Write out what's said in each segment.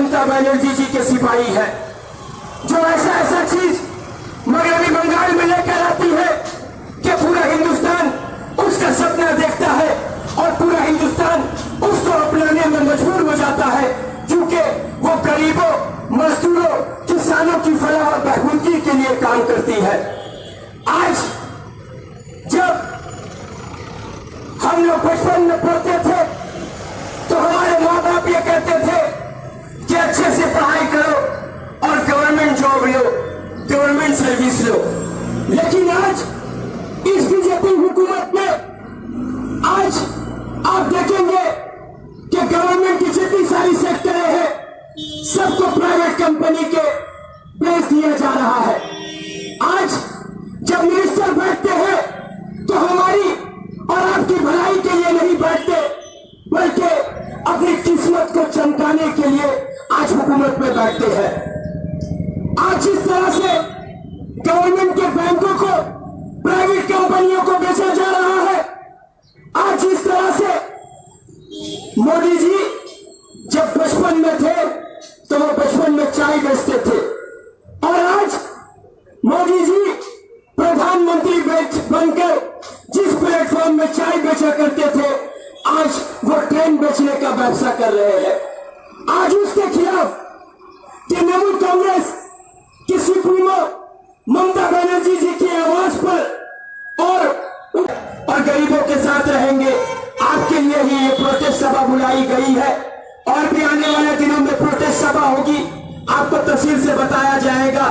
ममता बनर्जी जी के सिपाही है, जो ऐसा ऐसा चीज मगरबी बंगाल में लेकर आती है कि पूरा हिंदुस्तान उसका सपना देखता है और पूरा हिंदुस्तान उसको अपनाने में मजबूर हो जाता है, क्योंकि वो गरीबों, मजदूरों, किसानों की फलाह और बहबूदी के लिए काम करती है। आज जब हम लोग बचपन में पढ़ते थे तो हमारे माँ बाप ये कहते थे कि अच्छे से पढ़ाई करो और गवर्नमेंट जॉब लो, गवर्नमेंट सर्विस लो। लेकिन आज इस बीजेपी हुकूमत में आज आप देखेंगे कि गवर्नमेंट की जितनी सारी सेक्टरें हैं सबको प्राइवेट कंपनी के बेच दिया जा रहा है। आज जब मिनिस्टर बैठते हैं तो हमारी और आपकी भलाई के लिए नहीं बैठते, बल्कि अपनी किस्मत को चमकाने के लिए आज हुकूमत में बैठते हैं। आज जिस तरह से गवर्नमेंट के बैंकों को प्राइवेट कंपनियों को बेचा जा रहा है, आज जिस तरह से मोदी जी जब बचपन में थे तो वो बचपन में चाय बेचते थे और आज मोदी जी प्रधानमंत्री बनकर जिस प्लेटफॉर्म में चाय बेचा करते थे, आज वो ट्रेन बेचने का व्यवसाय कर रहे हैं। आज उसके खिलाफ तृणमूल कांग्रेस की सुप्रीमो ममता बनर्जी जी की आवाज पर और गरीबों के साथ रहेंगे, आपके लिए ही ये प्रोटेस्ट सभा बुलाई गई है और भी आने वाले दिनों में प्रोटेस्ट सभा होगी, आपको तफसील से बताया जाएगा।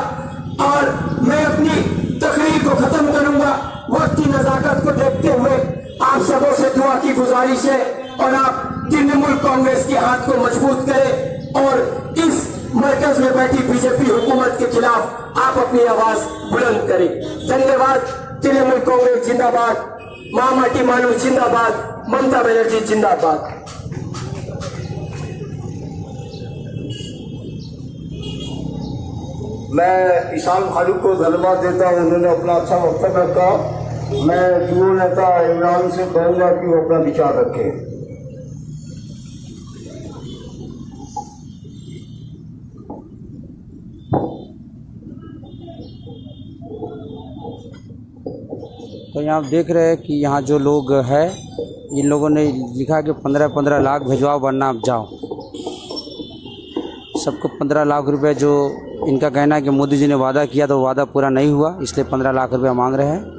और मैं अपनी तकरीर को खत्म करूंगा वक्त की नजाकत को देखते हुए आप सबों से दुआ की गुजारिश है और आप तृणमूल कांग्रेस के हाथ को मजबूत करें और इस मरकज में बैठी बीजेपी हुकूमत के खिलाफ आप अपनी आवाज बुलंद करें। धन्यवाद। तृणमूल कांग्रेस जिंदाबाद, मां माटी मानव जिंदाबाद, ममता बनर्जी जिंदाबाद। मैं ईशान खालिक को धन्यवाद देता हूं, उन्होंने अपना अच्छा वक्तव्य रखा। मैं युवा नेता इमरान से कहूंगा कि वो अपना विचार रखें। तो यहाँ आप देख रहे हैं कि यहाँ जो लोग हैं, इन लोगों ने लिखा कि 15-15 लाख भिजवाओ वरना आप जाओ। सबको 15 लाख रुपए, जो इनका कहना है कि मोदी जी ने वादा किया तो वादा पूरा नहीं हुआ, इसलिए 15 लाख रुपया मांग रहे हैं।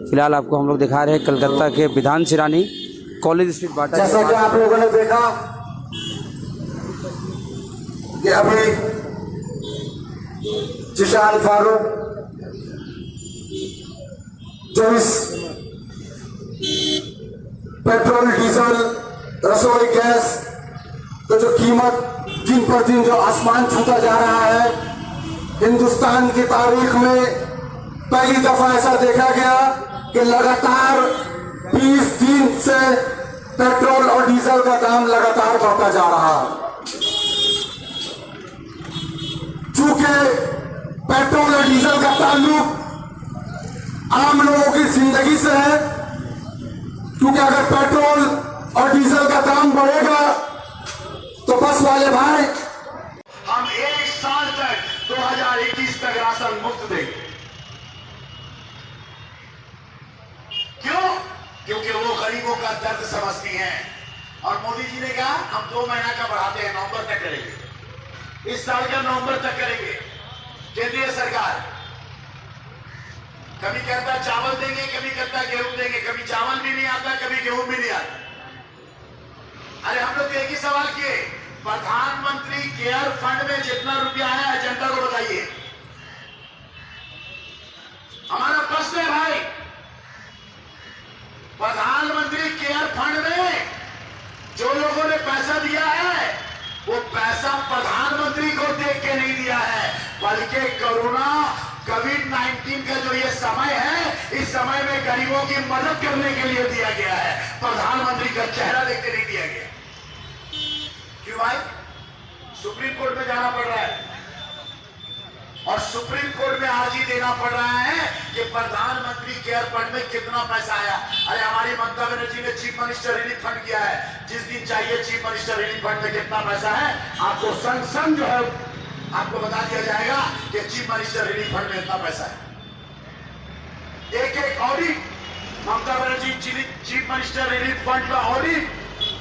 फिलहाल आपको हम लोग दिखा रहे हैं कलकत्ता के विधान सिरानी कॉलेज स्ट्रीट बाटा। जैसा कि आप लोगों ने देखा कि अभी जिशान फारूक जो इस पेट्रोल, डीजल, रसोई गैस तो जो कीमत दिन पर दिन जो आसमान छूता जा रहा है, हिंदुस्तान की तारीख में पहली दफा ऐसा देखा गया कि लगातार 20 दिन से पेट्रोल और डीजल का दाम लगातार बढ़ता जा रहा है। चूंकि पेट्रोल और डीजल का ताल्लुक आम लोगों की जिंदगी से है, क्योंकि अगर पेट्रोल और डीजल का दाम बढ़ेगा तो बस वाले भाई हम 1 साल तक 2021 तक राशन मुफ्त देंगे। क्यों? क्योंकि वो गरीबों का दर्द समझती हैं और मोदी जी ने कहा हम 2 महीना का बढ़ाते हैं, नवंबर तक करेंगे, इस साल का नवंबर तक करेंगे। केंद्रीय सरकार कभी कहता चावल देंगे, कभी कहता गेहूं देंगे, कभी चावल भी नहीं आता, कभी गेहूं भी नहीं आता। अरे हम लोग एक ही सवाल किए, प्रधानमंत्री केयर फंड में जितना रुपया आया है जनता को बताइए। हमारा प्रश्न है भाई, प्रधानमंत्री केयर फंड में जो लोगों ने पैसा दिया है वो पैसा प्रधानमंत्री को देख के नहीं दिया है, बल्कि कोरोना कोविड-19 का जो ये समय है, इस समय में गरीबों की मदद करने के लिए दिया गया है। प्रधानमंत्री का चेहरा देख के नहीं दिया गया। क्यों भाई? सुप्रीम कोर्ट में जाना पड़ रहा है। और सुप्रीम कोर्ट में अर्जी देना पड़ रहा है कि प्रधानमंत्री केयर फंड में कितना पैसा आया। अरे हमारी ममता बनर्जी ने चीफ मिनिस्टर रिलीफ फंड किया है, जिस दिन चाहिए चीफ मिनिस्टर रिलीफ फंड में कितना पैसा है आपको संग संग जो है आपको बता दिया जाएगा कि चीफ मिनिस्टर रिलीफ फंड में इतना पैसा है। एक एक audit Mamata Banerjee chief minister relief fund का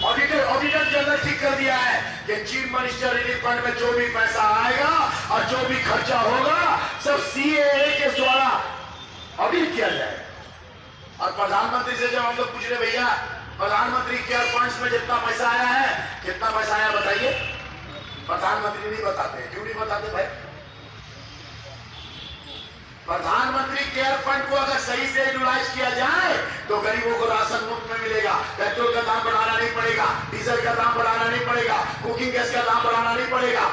ऑडिटर जनरल ठीक कर दिया है कि चीफ मिनिस्टर रिलीफ फंड में जो भी पैसा आएगा और जो भी खर्चा होगा सब सीएए के द्वारा ऑडिट किया जाएगा। और प्रधानमंत्री से जब हम लोग पूछ रहे भैया प्रधानमंत्री केयर फंड्स में जितना पैसा आया है कितना पैसा आया बताइए, प्रधानमंत्री नहीं बताते। क्यों नहीं बताते भाई? प्रधानमंत्री केयर फंड को अगर सही से यूटिलाइज किया जाए तो गरीबों को राशन मुफ्त में मिलेगा, पेट्रोल का दाम बढ़ाना नहीं पड़ेगा, डीजल का दाम बढ़ाना नहीं पड़ेगा, कुकिंग गैस का दाम बढ़ाना नहीं पड़ेगा,